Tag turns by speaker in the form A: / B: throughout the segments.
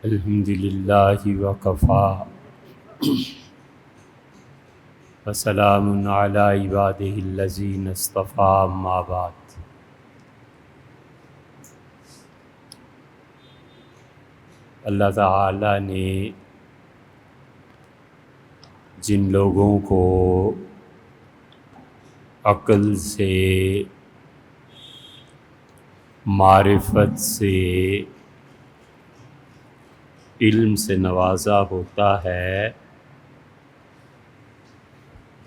A: الحمدللہ وکفی وسلام علی عبادہ الذین اصطفی اما بعد۔ اللہ تعالیٰ نے جن لوگوں کو عقل سے، معرفت سے، علم سے نوازا ہوتا ہے،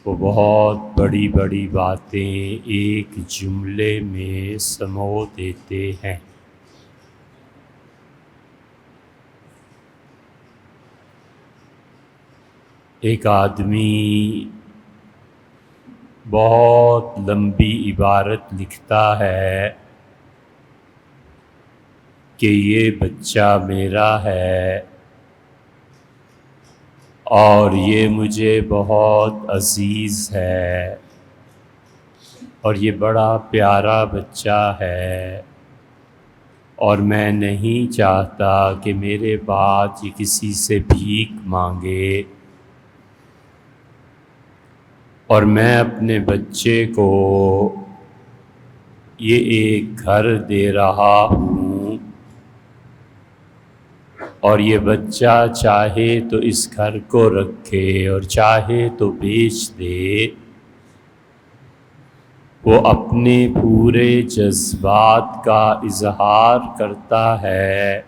A: وہ بہت بڑی بڑی باتیں ایک جملے میں سمو دیتے ہیں۔ ایک آدمی بہت لمبی عبارت لکھتا ہے کہ یہ بچہ میرا ہے اور یہ مجھے بہت عزیز ہے اور یہ بڑا پیارا بچہ ہے، اور میں نہیں چاہتا کہ میرے بعد یہ کسی سے بھیک مانگے، اور میں اپنے بچے کو یہ ایک گھر دے رہا ہوں، اور یہ بچہ چاہے تو اس گھر کو رکھے اور چاہے تو بیچ دے۔ وہ اپنے پورے جذبات کا اظہار کرتا ہے،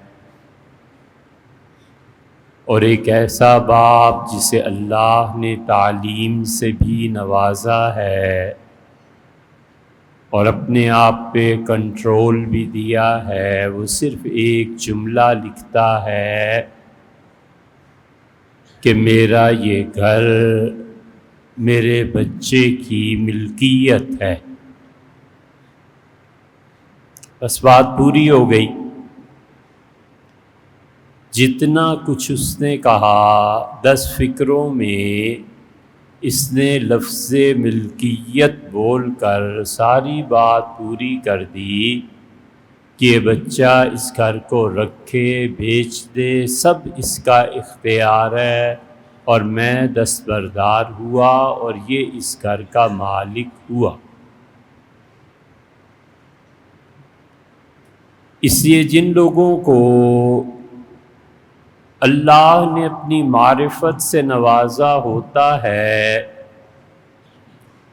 A: اور ایک ایسا باپ جسے اللہ نے تعلیم سے بھی نوازا ہے اور اپنے آپ پہ کنٹرول بھی دیا ہے، وہ صرف ایک جملہ لکھتا ہے کہ میرا یہ گھر میرے بچے کی ملکیت ہے۔ بس بات پوری ہو گئی۔ جتنا کچھ اس نے کہا 10 فکروں میں اس نے لفظ ملکیت بول کر ساری بات پوری کر دی کہ یہ بچہ اس گھر کو رکھے بیچ دے، سب اس کا اختیار ہے، اور میں دستبردار ہوا اور یہ اس گھر کا مالک ہوا۔ اس لیے جن لوگوں کو اللہ نے اپنی معرفت سے نوازا ہوتا ہے،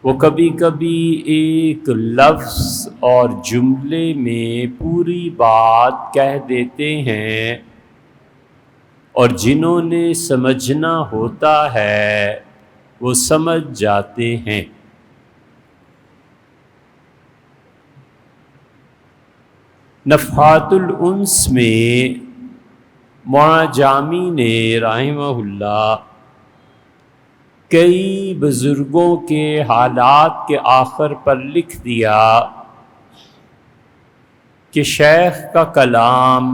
A: وہ کبھی کبھی ایک لفظ اور جملے میں پوری بات کہہ دیتے ہیں، اور جنہوں نے سمجھنا ہوتا ہے وہ سمجھ جاتے ہیں۔ نفحات الانس میں مولانا جامی نے رحمہ اللہ کئی بزرگوں کے حالات کے آخر پر لکھ دیا کہ شیخ کا کلام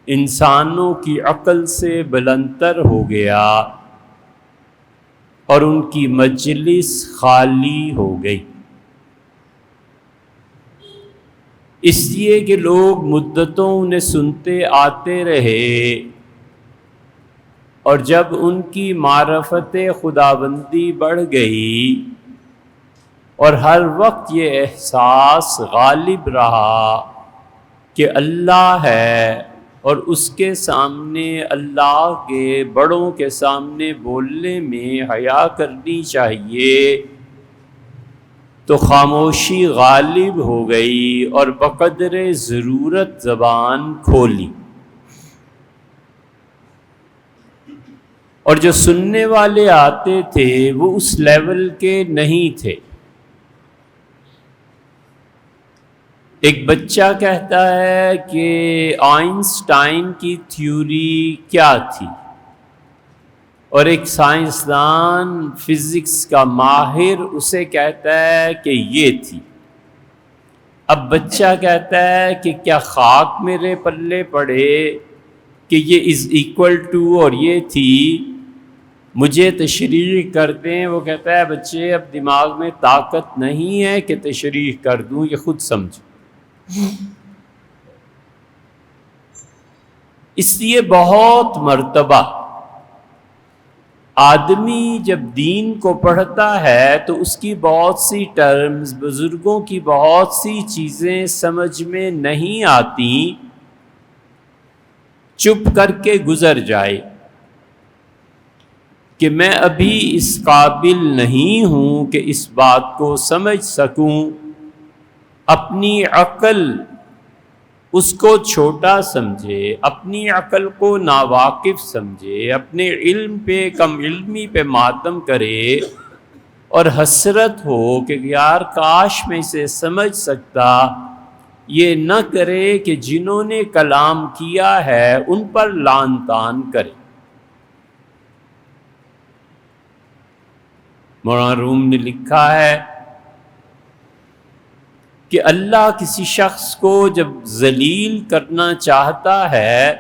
A: انسانوں کی عقل سے بلندتر ہو گیا اور ان کی مجلس خالی ہو گئی، اس لیے کہ لوگ مدتوں انہیں سنتے آتے رہے، اور جب ان کی معرفت خداوندی بڑھ گئی اور ہر وقت یہ احساس غالب رہا کہ اللہ ہے اور اس کے سامنے، اللہ کے بڑوں کے سامنے بولنے میں حیا کرنی چاہیے، تو خاموشی غالب ہو گئی اور بقدر ضرورت زبان کھولی، اور جو سننے والے آتے تھے وہ اس لیول کے نہیں تھے۔ ایک بچہ کہتا ہے کہ آئنسٹائن کی تھیوری کیا تھی، اور ایک سائنسدان فزکس کا ماہر اسے کہتا ہے کہ یہ تھی۔ اب بچہ کہتا ہے کہ کیا خاک میرے پلے پڑے کہ یہ از ایکول ٹو اور یہ تھی، مجھے تشریح کر دیں۔ وہ کہتا ہے بچے اب دماغ میں طاقت نہیں ہے کہ تشریح کر دوں، یہ خود سمجھ۔ اس لیے بہت مرتبہ آدمی جب دین کو پڑھتا ہے تو اس کی بہت سی ٹرمز، بزرگوں کی بہت سی چیزیں سمجھ میں نہیں آتی، چپ کر کے گزر جائے کہ میں ابھی اس قابل نہیں ہوں کہ اس بات کو سمجھ سکوں، اپنی عقل اس کو چھوٹا سمجھے، اپنی عقل کو ناواقف سمجھے، اپنے علم پہ کم علمی پہ ماتم کرے اور حسرت ہو کہ یار کاش میں اسے سمجھ سکتا، یہ نہ کرے کہ جنہوں نے کلام کیا ہے ان پر لعن طعن کرے۔ مولانا روم نے لکھا ہے کہ اللہ کسی شخص کو جب ذلیل کرنا چاہتا ہے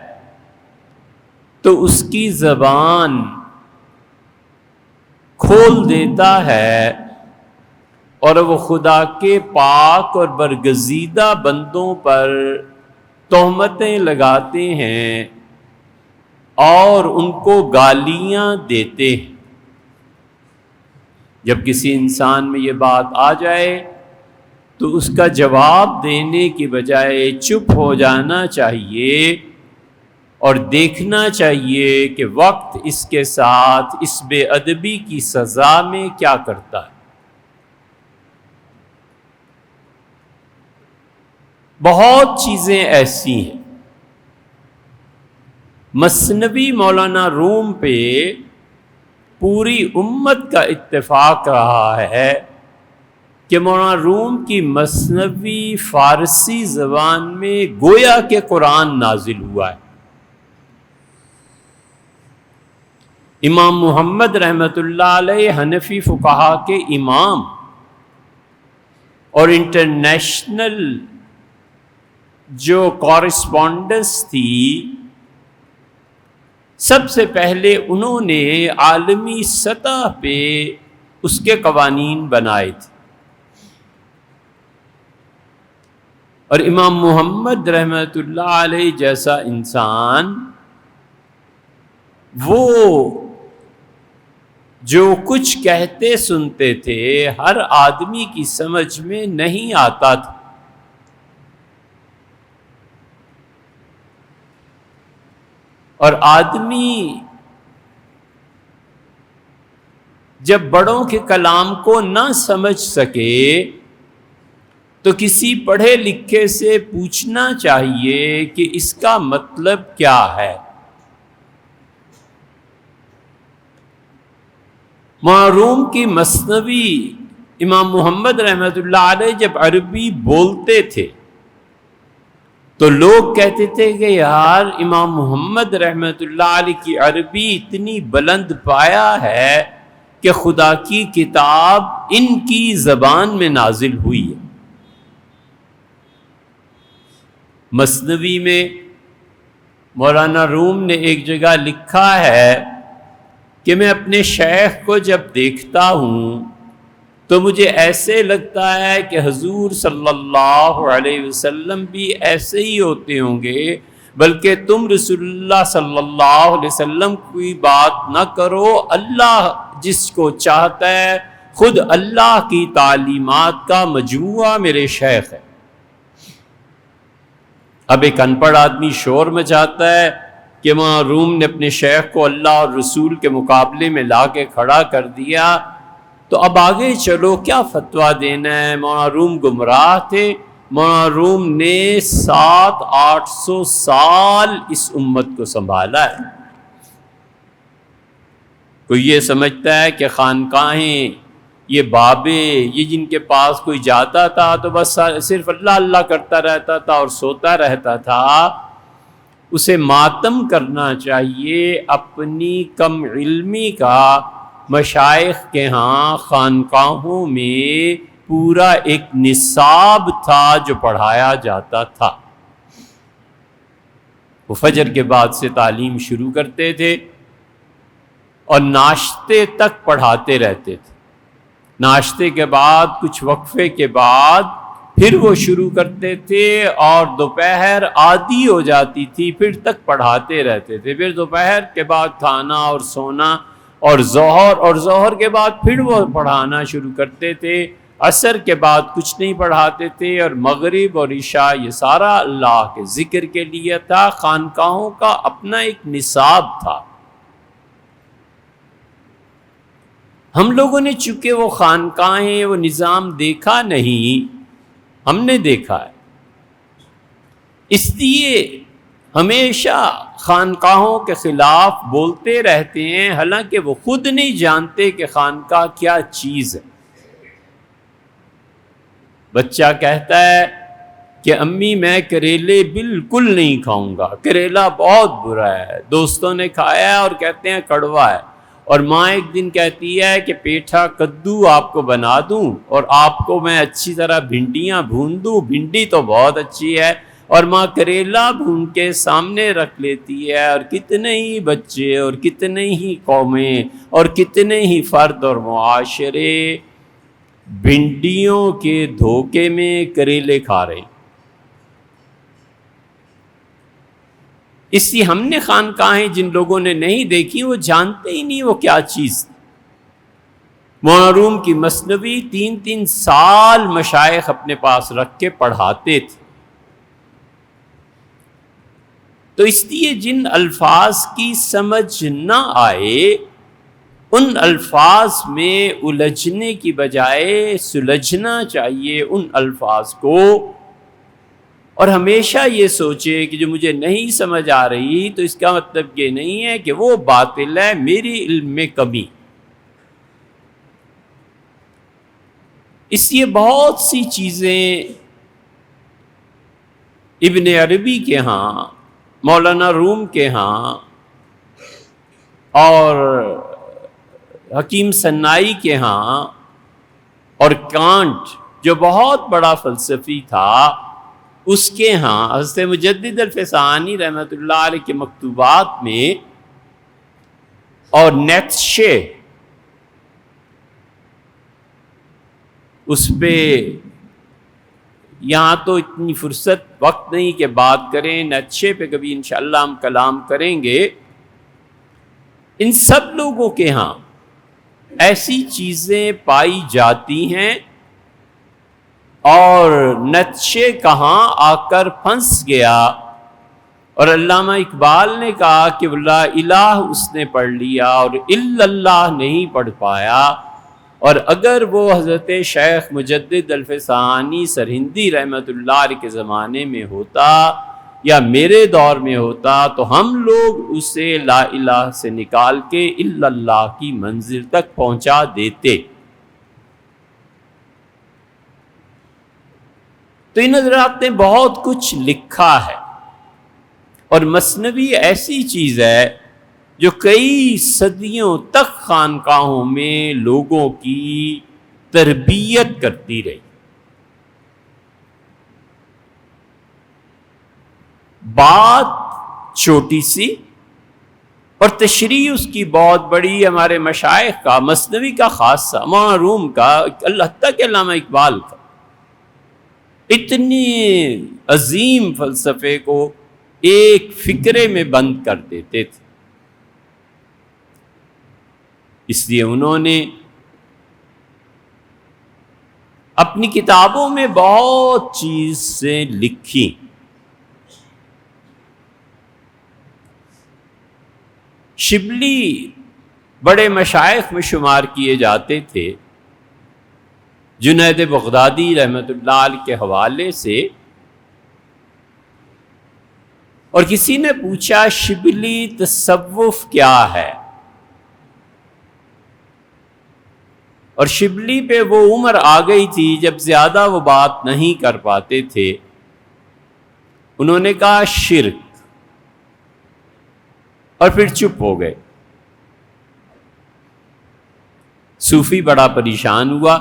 A: تو اس کی زبان کھول دیتا ہے اور وہ خدا کے پاک اور برگزیدہ بندوں پر تہمتیں لگاتے ہیں اور ان کو گالیاں دیتے ہیں۔ جب کسی انسان میں یہ بات آ جائے تو اس کا جواب دینے کی بجائے چپ ہو جانا چاہیے اور دیکھنا چاہیے کہ وقت اس کے ساتھ اس بے ادبی کی سزا میں کیا کرتا ہے۔ بہت چیزیں ایسی ہیں۔ مثنوی مولانا روم پہ پوری امت کا اتفاق رہا ہے کہ مولانا روم کی مثنوی فارسی زبان میں گویا کہ قرآن نازل ہوا ہے۔ امام محمد رحمۃ اللہ علیہ حنفی فقہا کے امام اور انٹرنیشنل جو کورسپونڈنس تھی، سب سے پہلے انہوں نے عالمی سطح پہ اس کے قوانین بنائے تھے، اور امام محمد رحمۃ اللہ علیہ جیسا انسان وہ جو کچھ کہتے سنتے تھے ہر آدمی کی سمجھ میں نہیں آتا تھا، اور آدمی جب بڑوں کے کلام کو نہ سمجھ سکے تو کسی پڑھے لکھے سے پوچھنا چاہیے کہ اس کا مطلب کیا ہے۔ مولانا روم کی مثنوی امام محمد رحمۃ اللہ علیہ جب عربی بولتے تھے تو لوگ کہتے تھے کہ یار امام محمد رحمۃ اللہ علیہ کی عربی اتنی بلند پایا ہے کہ خدا کی کتاب ان کی زبان میں نازل ہوئی ہے۔ مثنوی میں مولانا روم نے ایک جگہ لکھا ہے کہ میں اپنے شیخ کو جب دیکھتا ہوں تو مجھے ایسے لگتا ہے کہ حضور صلی اللہ علیہ وسلم بھی ایسے ہی ہوتے ہوں گے، بلکہ تم رسول اللہ صلی اللہ علیہ وسلم کی بات نہ کرو، اللہ جس کو چاہتا ہے، خود اللہ کی تعلیمات کا مجموعہ میرے شیخ ہے۔ اب ایک ان پڑھ آدمی شور مچاتا ہے کہ مولانا روم نے اپنے شیخ کو اللہ اور رسول کے مقابلے میں لا کے کھڑا کر دیا، تو اب آگے چلو کیا فتویٰ دینا ہے؟ مولانا روم گمراہ تھے۔ مولانا روم نے 700-800 سال اس امت کو سنبھالا ہے۔ کوئی یہ سمجھتا ہے کہ خانقاہیں، یہ بابے، یہ جن کے پاس کوئی جاتا تھا تو بس صرف اللہ اللہ کرتا رہتا تھا اور سوتا رہتا تھا، اسے ماتم کرنا چاہیے اپنی کم علمی کا۔ مشائخ کے ہاں خانقاہوں میں پورا ایک نصاب تھا جو پڑھایا جاتا تھا۔ وہ فجر کے بعد سے تعلیم شروع کرتے تھے اور ناشتے تک پڑھاتے رہتے تھے۔ ناشتے کے بعد کچھ وقفے کے بعد پھر وہ شروع کرتے تھے اور دوپہر آدھی ہو جاتی تھی پھر تک پڑھاتے رہتے تھے، پھر دوپہر کے بعد کھانا اور سونا اور ظہر کے بعد پھر وہ پڑھانا شروع کرتے تھے، عصر کے بعد کچھ نہیں پڑھاتے تھے، اور مغرب اور عشاء یہ سارا اللہ کے ذکر کے لیے تھا۔ خانقاہوں کا اپنا ایک نصاب تھا۔ ہم لوگوں نے چونکہ وہ خانقاہیں وہ نظام دیکھا نہیں، ہم نے دیکھا ہے، اس لیے ہمیشہ خانقاہوں کے خلاف بولتے رہتے ہیں، حالانکہ وہ خود نہیں جانتے کہ خانقاہ کیا چیز ہے۔ بچہ کہتا ہے کہ امی میں کریلے بالکل نہیں کھاؤں گا، کریلا بہت برا ہے، دوستوں نے کھایا ہے اور کہتے ہیں کڑوا ہے، اور ماں ایک دن کہتی ہے کہ پیٹھا کدو آپ کو بنا دوں اور آپ کو میں اچھی طرح بھنڈیاں بھون دوں، بھنڈی تو بہت اچھی ہے، اور ماں کریلا بھون کے سامنے رکھ لیتی ہے، اور کتنے ہی بچے اور کتنے ہی قومیں اور کتنے ہی فرد اور معاشرے بھنڈیوں کے دھوکے میں کریلے کھا رہے ہیں۔ اس لیے ہم نے خانقاہیں جن لوگوں نے نہیں دیکھی وہ جانتے ہی نہیں وہ کیا چیز تھی۔ مولانا روم کی مثنوی 3 سال مشائخ اپنے پاس رکھ کے پڑھاتے تھے۔ تو اس لیے جن الفاظ کی سمجھ نہ آئے ان الفاظ میں الجھنے کی بجائے سلجھنا چاہیے ان الفاظ کو، اور ہمیشہ یہ سوچے کہ جو مجھے نہیں سمجھ آ رہی تو اس کا مطلب یہ نہیں ہے کہ وہ باطل ہے، میری علم میں کمی۔ اس لیے بہت سی چیزیں ابن عربی کے ہاں، مولانا روم کے ہاں اور حکیم صنائی کے ہاں اور کانٹ جو بہت بڑا فلسفی تھا اس کے ہاں، حضرت مجدد الفسانی رحمۃ اللہ علیہ کے مکتوبات میں، اور نیتشے اس پہ یہاں تو اتنی فرصت وقت نہیں کہ بات کریں، نیتشے پہ کبھی انشاءاللہ ہم کلام کریں گے۔ ان سب لوگوں کے ہاں ایسی چیزیں پائی جاتی ہیں، اور نیتشے کہاں آ کر پھنس گیا، اور علامہ اقبال نے کہا کہ لا الہ اس نے پڑھ لیا اور الا اللہ نہیں پڑھ پایا، اور اگر وہ حضرت شیخ مجدد الفسانی سرہندی رحمۃ اللہ علیہ کے زمانے میں ہوتا یا میرے دور میں ہوتا تو ہم لوگ اسے لا الہ سے نکال کے الا اللہ کی منزل تک پہنچا دیتے۔ تو ان حضرات نے بہت کچھ لکھا ہے، اور مثنوی ایسی چیز ہے جو کئی صدیوں تک خانقاہوں میں لوگوں کی تربیت کرتی رہی۔ بات چھوٹی سی اور تشریح اس کی بہت بڑی، ہمارے مشائخ کا، مثنوی کا خاصہ، مولانا روم کا، اللہ تک علامہ اقبال کا، اتنی عظیم فلسفے کو ایک فکرے میں بند کر دیتے تھے۔ اس لیے انہوں نے اپنی کتابوں میں بہت چیزیں لکھی۔ شبلی بڑے مشائخ میں شمار کیے جاتے تھے، جنید بغدادی رحمۃ اللہ علیہ کے حوالے سے، اور کسی نے پوچھا شبلی تصوف کیا ہے، اور شبلی پہ وہ عمر آ گئی تھی جب زیادہ وہ بات نہیں کر پاتے تھے۔ انہوں نے کہا شرک، اور پھر چپ ہو گئے۔ صوفی بڑا پریشان ہوا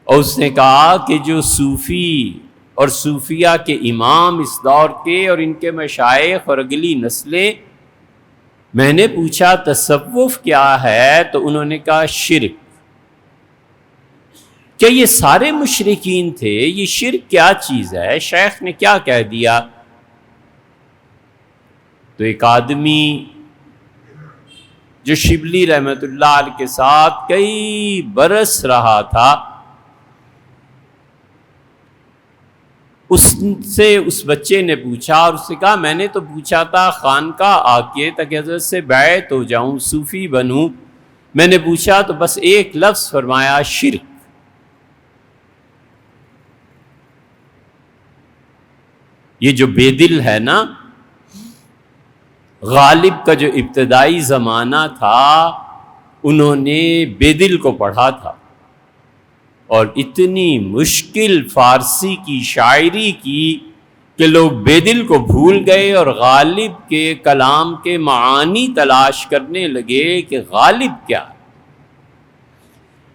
A: اور اس نے کہا کہ جو صوفی اور صوفیہ کے امام اس دور کے اور ان کے مشائخ اور اگلی نسلیں، میں نے پوچھا تصوف کیا ہے تو انہوں نے کہا شرک۔ کیا یہ سارے مشرکین تھے؟ یہ شرک کیا چیز ہے؟ شیخ نے کیا کہہ دیا؟ تو ایک آدمی جو شبلی رحمت اللہ علیہ کے ساتھ کئی برس رہا تھا، اس بچے نے پوچھا، اور اس سے کہا میں نے تو پوچھا تھا خانقاہ آ کے تاکہ حضرت سے بیعت ہو جاؤں، صوفی بنوں، میں نے پوچھا تو بس ایک لفظ فرمایا، شرک۔ یہ جو بے دل ہے نا، غالب کا جو ابتدائی زمانہ تھا انہوں نے بے دل کو پڑھا تھا، اور اتنی مشکل فارسی کی شاعری کی کہ لوگ بے دل کو بھول گئے اور غالب کے کلام کے معانی تلاش کرنے لگے کہ غالب کیا ہے۔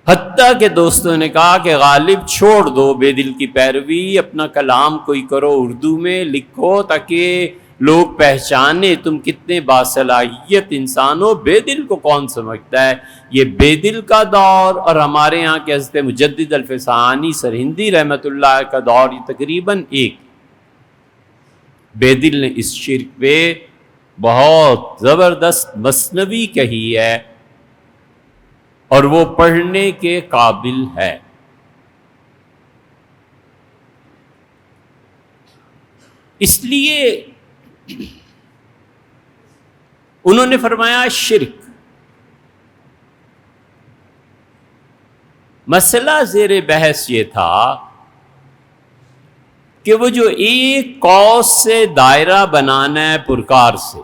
A: حتیٰ کہ دوستوں نے کہا کہ غالب چھوڑ دو بے دل کی پیروی، اپنا کلام کوئی کرو، اردو میں لکھو تاکہ لوگ پہچانے تم کتنے باصلاحیت انسان ہو۔ بے دل کو کون سمجھتا ہے؟ یہ بے دل کا دور اور ہمارے ہاں کے حضرت مجدد الفسانی سرہندی رحمت اللہ کا دور یہ تقریباً ایک۔ بے دل نے اس شرک پہ بہت زبردست مثنوی کہی ہے اور وہ پڑھنے کے قابل ہے۔ اس لیے انہوں نے فرمایا شرک۔ مسئلہ زیر بحث یہ تھا کہ وہ جو ایک قوس سے دائرہ بنانا ہے پرکار سے،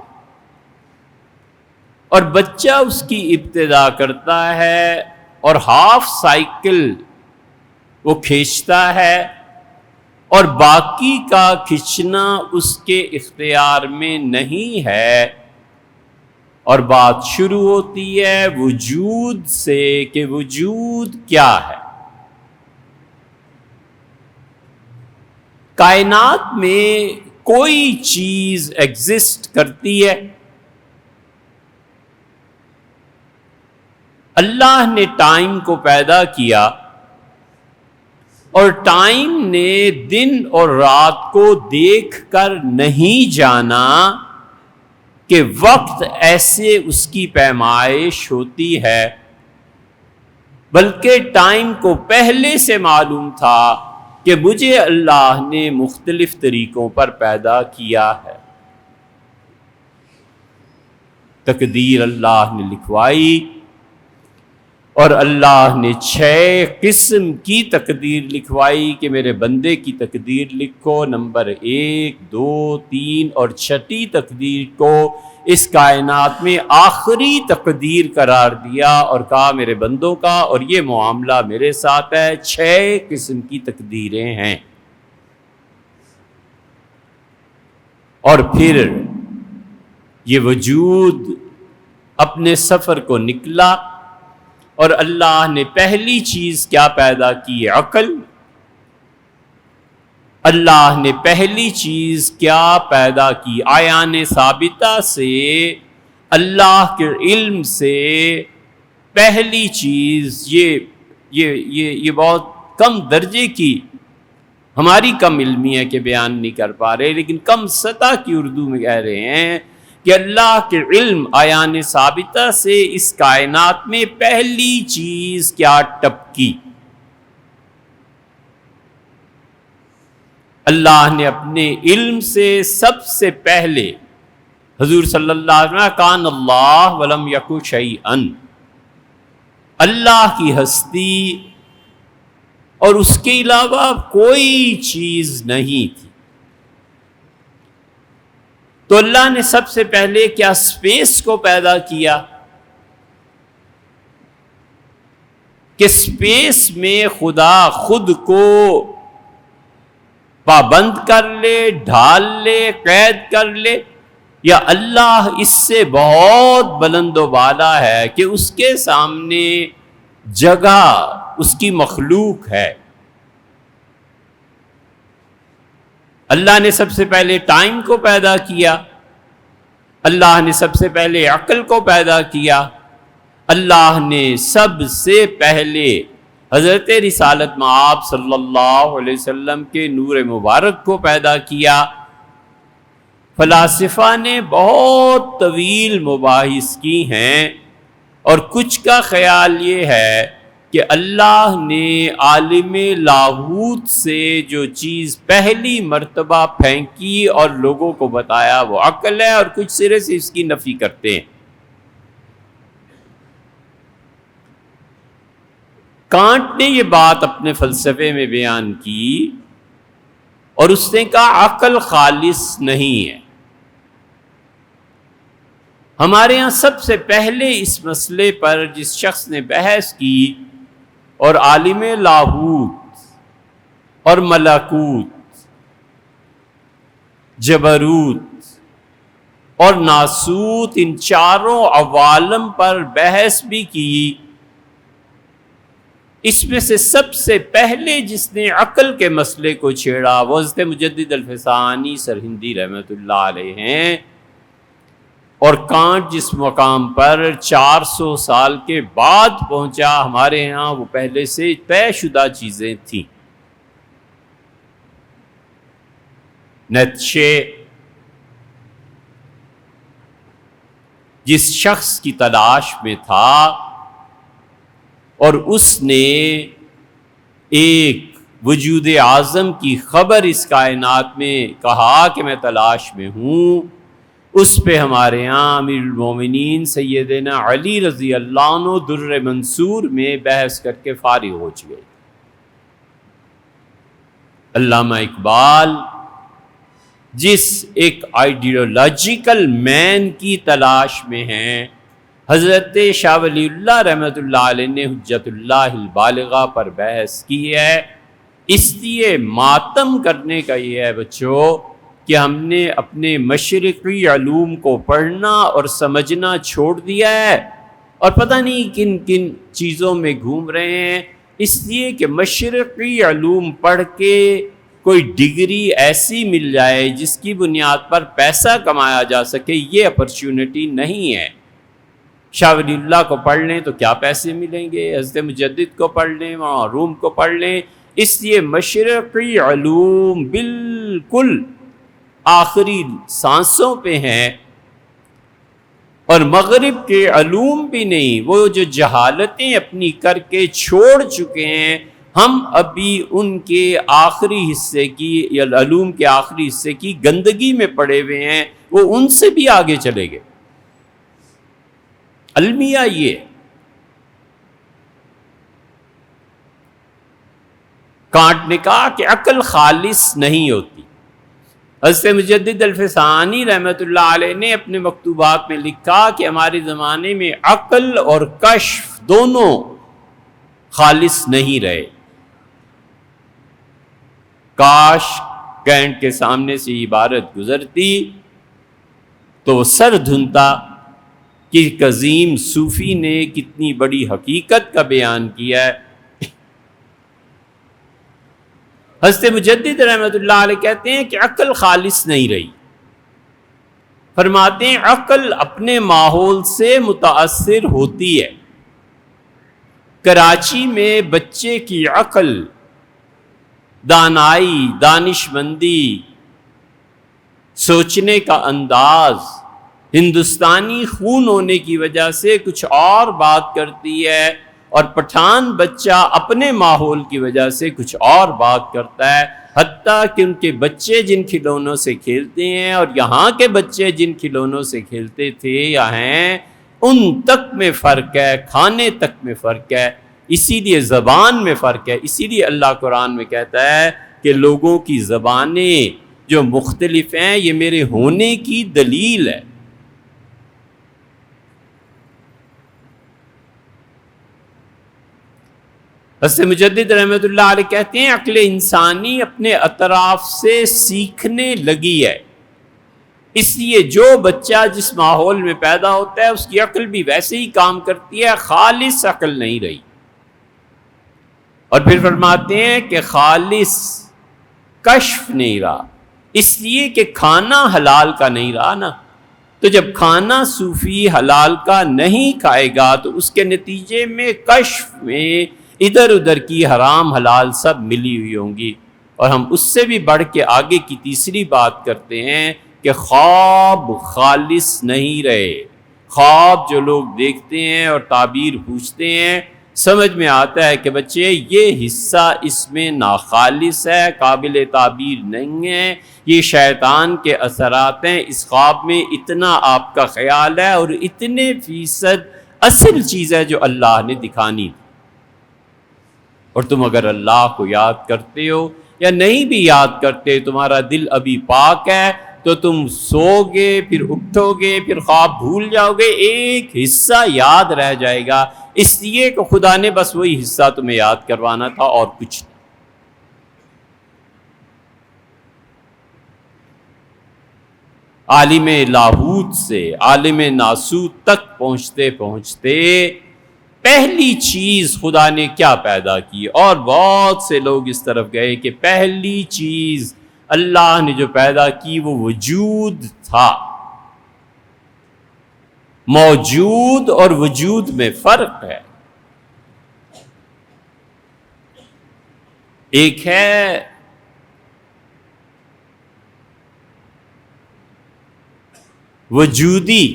A: اور بچہ اس کی ابتدا کرتا ہے اور ہاف سائیکل وہ کھینچتا ہے، اور باقی کا کھینچنا اس کے اختیار میں نہیں ہے، اور بات شروع ہوتی ہے وجود سے کہ وجود کیا ہے۔ کائنات میں کوئی چیز ایگزسٹ کرتی ہے؟ اللہ نے ٹائم کو پیدا کیا، اور ٹائم نے دن اور رات کو دیکھ کر نہیں جانا کہ وقت ایسے اس کی پیمائش ہوتی ہے، بلکہ ٹائم کو پہلے سے معلوم تھا کہ مجھے اللہ نے مختلف طریقوں پر پیدا کیا ہے۔ تقدیر اللہ نے لکھوائی، اور اللہ نے 6 قسم کی تقدیر لکھوائی کہ میرے بندے کی تقدیر لکھو، نمبر 1، 2، 3 اور 6 تقدیر کو اس کائنات میں آخری تقدیر قرار دیا، اور کہا میرے بندوں کا اور یہ معاملہ میرے ساتھ ہے، 6 قسم کی تقدیریں ہیں۔ اور پھر یہ وجود اپنے سفر کو نکلا، اور اللہ نے پہلی چیز کیا پیدا کی؟ عقل۔ اللہ نے پہلی چیز کیا پیدا کی؟ آیان ثابتہ سے، اللہ کے علم سے پہلی چیز یہ بہت کم درجے کی، ہماری کم علمی ہے کہ بیان نہیں کر پا رہے، لیکن کم سطح کی اردو میں کہہ رہے ہیں کہ اللہ کے علم آیان ثابتہ سے اس کائنات میں پہلی چیز کیا ٹپکی؟ اللہ نے اپنے علم سے سب سے پہلے حضور صلی اللہ علیہ وسلم کان اللہ ولم یکن شیئا، اللہ کی ہستی اور اس کے علاوہ کوئی چیز نہیں تھی۔ تو اللہ نے سب سے پہلے کیا اسپیس کو پیدا کیا کہ اسپیس میں خدا خود کو پابند کر لے، ڈھال لے، قید کر لے، یا اللہ اس سے بہت بلند و بالا ہے کہ اس کے سامنے جگہ اس کی مخلوق ہے۔ اللہ نے سب سے پہلے ٹائم کو پیدا کیا، اللہ نے سب سے پہلے عقل کو پیدا کیا، اللہ نے سب سے پہلے حضرت رسالت میں آپ صلی اللہ علیہ وسلم کے نور مبارک کو پیدا کیا۔ فلاسفہ نے بہت طویل مباحث کی ہیں، اور کچھ کا خیال یہ ہے کہ اللہ نے عالم لاہوت سے جو چیز پہلی مرتبہ پھینکی اور لوگوں کو بتایا وہ عقل ہے، اور کچھ سرے سے اس کی نفی کرتے ہیں۔ کانٹ نے یہ بات اپنے فلسفے میں بیان کی، اور اس نے کہا عقل خالص نہیں ہے۔ ہمارے ہاں سب سے پہلے اس مسئلے پر جس شخص نے بحث کی اور عالم لاہوت اور ملکوت، جبروت اور ناسوت، ان چاروں عوالم پر بحث بھی کی، اس میں سے سب سے پہلے جس نے عقل کے مسئلے کو چھیڑا وہ حضرت مجدد الفسانی سرہندی رحمۃ اللہ علیہ ہیں۔ اور کانٹ جس مقام پر 400 سال کے بعد پہنچا، ہمارے ہاں وہ پہلے سے طے شدہ چیزیں تھیں۔ نیتشے جس شخص کی تلاش میں تھا، اور اس نے ایک وجود اعظم کی خبر اس کائنات میں کہا کہ میں تلاش میں ہوں، اس پہ ہمارے ہاں امیر المومنین سیدنا علی رضی اللہ عنہ در منصور میں بحث کر کے فارغ ہو چکے۔ علامہ اقبال جس ایک آئیڈیولوجیکل مین کی تلاش میں ہیں، حضرت شاہ ولی اللہ رحمۃ اللہ علیہ نے حجت اللہ البالغہ پر بحث کی ہے۔ اس لیے ماتم کرنے کا یہ ہے بچوں کہ ہم نے اپنے مشرقی علوم کو پڑھنا اور سمجھنا چھوڑ دیا ہے، اور پتہ نہیں کن کن چیزوں میں گھوم رہے ہیں، اس لیے کہ مشرقی علوم پڑھ کے کوئی ڈگری ایسی مل جائے جس کی بنیاد پر پیسہ کمایا جا سکے، یہ اپرچونٹی نہیں ہے۔ شاہ ولی اللہ کو پڑھ لیں تو کیا پیسے ملیں گے، حضرت مجدد کو پڑھ لیں، معروم کو پڑھ لیں۔ اس لیے مشرقی علوم بالکل آخری سانسوں پہ ہیں، اور مغرب کے علوم بھی نہیں، وہ جو جہالتیں اپنی کر کے چھوڑ چکے ہیں، ہم ابھی ان کے آخری حصے کی یا علوم کے آخری حصے کی گندگی میں پڑے ہوئے ہیں، وہ ان سے بھی آگے چلے گئے۔ المیہ یہ کانٹ نے کہا کہ عقل خالص نہیں ہوتی۔ حضرت مجدد الفسانی رحمۃ اللہ علیہ نے اپنے مکتوبات میں لکھا کہ ہمارے زمانے میں عقل اور کشف دونوں خالص نہیں رہے۔ کاش کینٹ کے سامنے سے یہ عبارت گزرتی تو وہ سر دھنتا کہ ایک عظیم صوفی نے کتنی بڑی حقیقت کا بیان کیا ہے۔ حضرت مجدد رحمۃ اللہ علیہ کہتے ہیں کہ عقل خالص نہیں رہی۔ فرماتے ہیں عقل اپنے ماحول سے متاثر ہوتی ہے۔ کراچی میں بچے کی عقل، دانائی، دانش مندی، سوچنے کا انداز ہندوستانی خون ہونے کی وجہ سے کچھ اور بات کرتی ہے، اور پٹھان بچہ اپنے ماحول کی وجہ سے کچھ اور بات کرتا ہے۔ حتیٰ کہ ان کے بچے جن کھلونوں سے کھیلتے ہیں اور یہاں کے بچے جن کھلونوں سے کھیلتے تھے یا ہیں، ان تک میں فرق ہے، کھانے تک میں فرق ہے، اسی لیے زبان میں فرق ہے۔ اسی لیے اللہ قرآن میں کہتا ہے کہ لوگوں کی زبانیں جو مختلف ہیں یہ میرے ہونے کی دلیل ہے۔ حضرت مجدد رحمۃ اللہ علیہ کہتے ہیں عقل انسانی اپنے اطراف سے سیکھنے لگی ہے، اس لیے جو بچہ جس ماحول میں پیدا ہوتا ہے اس کی عقل بھی ویسے ہی کام کرتی ہے، خالص عقل نہیں رہی۔ اور پھر فرماتے ہیں کہ خالص کشف نہیں رہا، اس لیے کہ کھانا حلال کا نہیں رہا نا، تو جب کھانا صوفی حلال کا نہیں کھائے گا تو اس کے نتیجے میں کشف میں ادھر ادھر کی حرام حلال سب ملی ہوئی ہوں گی۔ اور ہم اس سے بھی بڑھ کے آگے کی تیسری بات کرتے ہیں کہ خواب خالص نہیں رہے۔ خواب جو لوگ دیکھتے ہیں اور تعبیر پوچھتے ہیں، سمجھ میں آتا ہے کہ بچے یہ حصہ اس میں ناخالص ہے، قابل تعبیر نہیں ہے، یہ شیطان کے اثرات ہیں، اس خواب میں اتنا آپ کا خیال ہے اور اتنے فیصد اصل چیز ہے جو اللہ نے دکھانی تھی۔ اور تم اگر اللہ کو یاد کرتے ہو یا نہیں بھی یاد کرتے، تمہارا دل ابھی پاک ہے، تو تم سو گے، پھر اٹھو گے، پھر خواب بھول جاؤ گے، ایک حصہ یاد رہ جائے گا، اس لیے کہ خدا نے بس وہی حصہ تمہیں یاد کروانا تھا اور کچھ نہیں۔ عالم لاہوت سے عالم ناسوت تک پہنچتے پہنچتے پہلی چیز خدا نے کیا پیدا کی، اور بہت سے لوگ اس طرف گئے کہ پہلی چیز اللہ نے جو پیدا کی وہ وجود تھا۔ موجود اور وجود میں فرق ہے۔ ایک ہے وجودی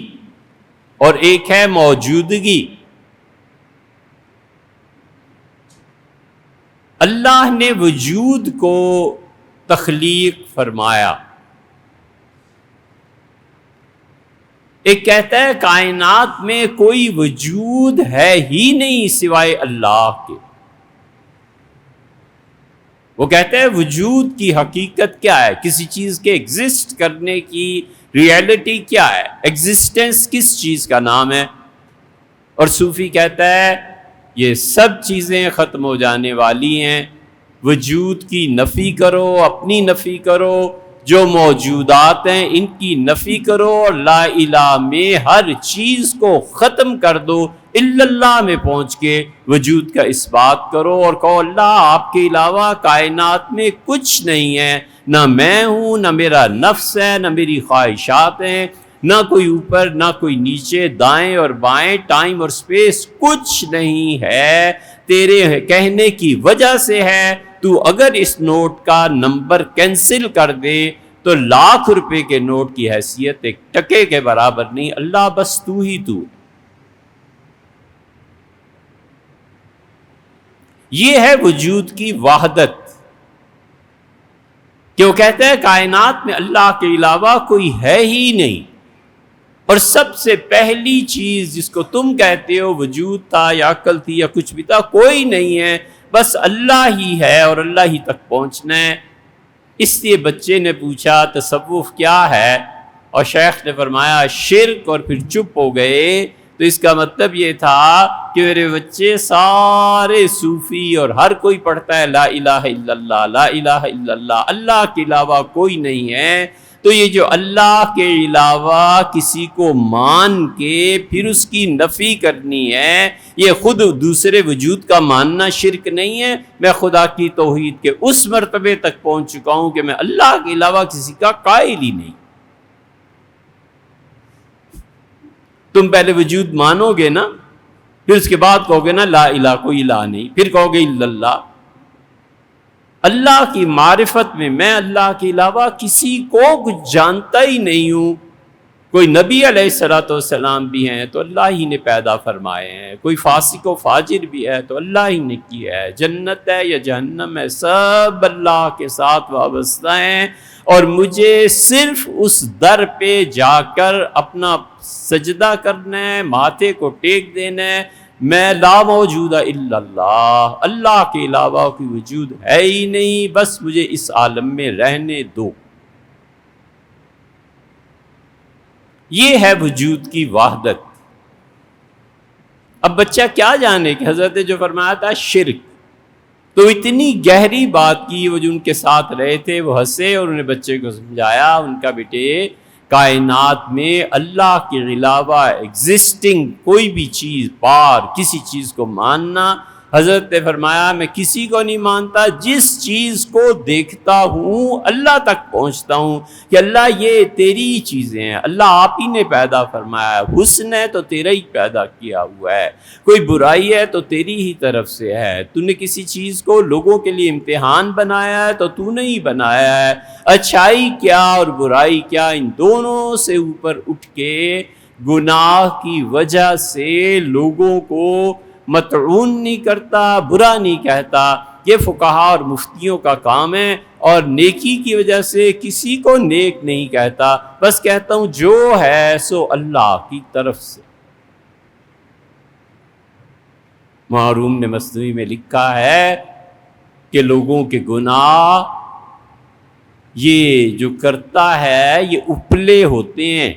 A: اور ایک ہے موجودگی۔ اللہ نے وجود کو تخلیق فرمایا۔ ایک کہتا ہے کائنات میں کوئی وجود ہے ہی نہیں سوائے اللہ کے۔ وہ کہتا ہے وجود کی حقیقت کیا ہے، کسی چیز کے ایگزسٹ کرنے کی ریئلٹی کیا ہے، ایگزسٹنس کس چیز کا نام ہے۔ اور صوفی کہتا ہے یہ سب چیزیں ختم ہو جانے والی ہیں، وجود کی نفی کرو، اپنی نفی کرو، جو موجودات ہیں ان کی نفی کرو، اور لا الہ میں ہر چیز کو ختم کر دو، الا اللہ میں پہنچ کے وجود کا اس بات کرو اور کہو اللہ آپ کے علاوہ کائنات میں کچھ نہیں ہے، نہ میں ہوں، نہ میرا نفس ہے، نہ میری خواہشات ہیں، نہ کوئی اوپر نہ کوئی نیچے، دائیں اور بائیں، ٹائم اور سپیس کچھ نہیں ہے، تیرے کہنے کی وجہ سے ہے۔ تو اگر اس نوٹ کا نمبر کینسل کر دے تو ₹1,00,000 کے نوٹ کی حیثیت ایک ٹکے کے برابر نہیں، اللہ بس تو ہی تو۔ یہ ہے وجود کی وحدت، کہ وہ کہتا ہے کائنات میں اللہ کے علاوہ کوئی ہے ہی نہیں، اور سب سے پہلی چیز جس کو تم کہتے ہو وجود تھا یا عقل تھی یا کچھ بھی تھا، کوئی نہیں ہے، بس اللہ ہی ہے اور اللہ ہی تک پہنچنا ہے۔ اس لیے بچے نے پوچھا تصوف کیا ہے، اور شیخ نے فرمایا شرک، اور پھر چپ ہو گئے۔ تو اس کا مطلب یہ تھا کہ میرے بچے سارے صوفی اور ہر کوئی پڑھتا ہے لا الہ الا اللہ، لا الہ الا اللہ، اللہ کے علاوہ کوئی نہیں ہے۔ تو یہ جو اللہ کے علاوہ کسی کو مان کے پھر اس کی نفی کرنی ہے، یہ خود دوسرے وجود کا ماننا شرک نہیں ہے۔ میں خدا کی توحید کے اس مرتبے تک پہنچ چکا ہوں کہ میں اللہ کے علاوہ کسی کا قائل ہی نہیں۔ تم پہلے وجود مانو گے نا، پھر اس کے بعد کہو گے نا لا الہ، کوئی الہ نہیں، پھر کہو گے الا اللہ۔ اللہ کی معرفت میں اللہ کے علاوہ کسی کو کچھ جانتا ہی نہیں ہوں۔ کوئی نبی علیہ الصلوۃ والسلام بھی ہیں تو اللہ ہی نے پیدا فرمائے ہیں، کوئی فاسق و فاجر بھی ہے تو اللہ ہی نے کیا ہے، جنت ہے یا جہنم ہے سب اللہ کے ساتھ وابستہ ہیں، اور مجھے صرف اس در پہ جا کر اپنا سجدہ کرنا ہے، ماتھے کو ٹیک دینا ہے۔ میں لا موجود الا اللہ، اللہ کے علاوہ کوئی وجود ہے ہی نہیں، بس مجھے اس عالم میں رہنے دو۔ یہ ہے وجود کی وحدت۔ اب بچہ کیا جانے کہ حضرت جو فرمایا تھا شرک، تو اتنی گہری بات کی، وہ جو ان کے ساتھ رہے تھے وہ ہنسے اور انہیں بچے کو سمجھایا، ان کا بیٹے کائنات میں اللہ کے علاوہ ایگزسٹنگ کوئی بھی چیز، پار کسی چیز کو ماننا حضرت نے فرمایا میں کسی کو نہیں مانتا، جس چیز کو دیکھتا ہوں اللہ تک پہنچتا ہوں کہ اللہ یہ تیری ہی چیزیں ہیں، اللہ آپ ہی نے پیدا فرمایا ہے، حسن ہے تو تیرا ہی پیدا کیا ہوا ہے، کوئی برائی ہے تو تیری ہی طرف سے ہے، تو نے کسی چیز کو لوگوں کے لیے امتحان بنایا ہے تو تو نے ہی بنایا ہے، اچھائی کیا اور برائی کیا ان دونوں سے اوپر اٹھ کے گناہ کی وجہ سے لوگوں کو مطعون نہیں کرتا، برا نہیں کہتا، یہ فقہا اور مفتیوں کا کام ہے، اور نیکی کی وجہ سے کسی کو نیک نہیں کہتا، بس کہتا ہوں جو ہے سو اللہ کی طرف سے۔ محروم نے مثنوی میں لکھا ہے کہ لوگوں کے گناہ یہ جو کرتا ہے یہ اپلے ہوتے ہیں،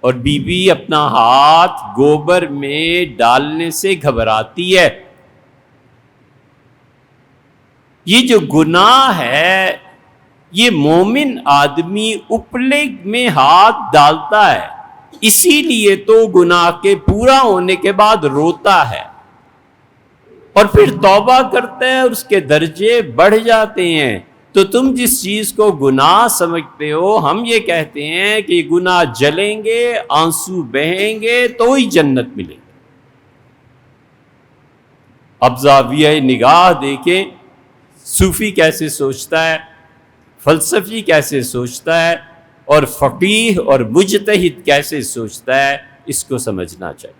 A: اور بی بی اپنا ہاتھ گوبر میں ڈالنے سے گھبراتی ہے۔ یہ جو گناہ ہے یہ مومن آدمی اپلے میں ہاتھ ڈالتا ہے، اسی لیے تو گناہ کے پورا ہونے کے بعد روتا ہے اور پھر توبہ کرتا ہے اور اس کے درجے بڑھ جاتے ہیں۔ تو تم جس چیز کو گناہ سمجھتے ہو، ہم یہ کہتے ہیں کہ گناہ جلیں گے، آنسو بہیں گے تو ہی جنت ملے گی۔ اب زاویہ نگاہ دیکھیں، صوفی کیسے سوچتا ہے، فلسفی کیسے سوچتا ہے، اور فقیہ اور مجتہد کیسے سوچتا ہے، اس کو سمجھنا چاہیے۔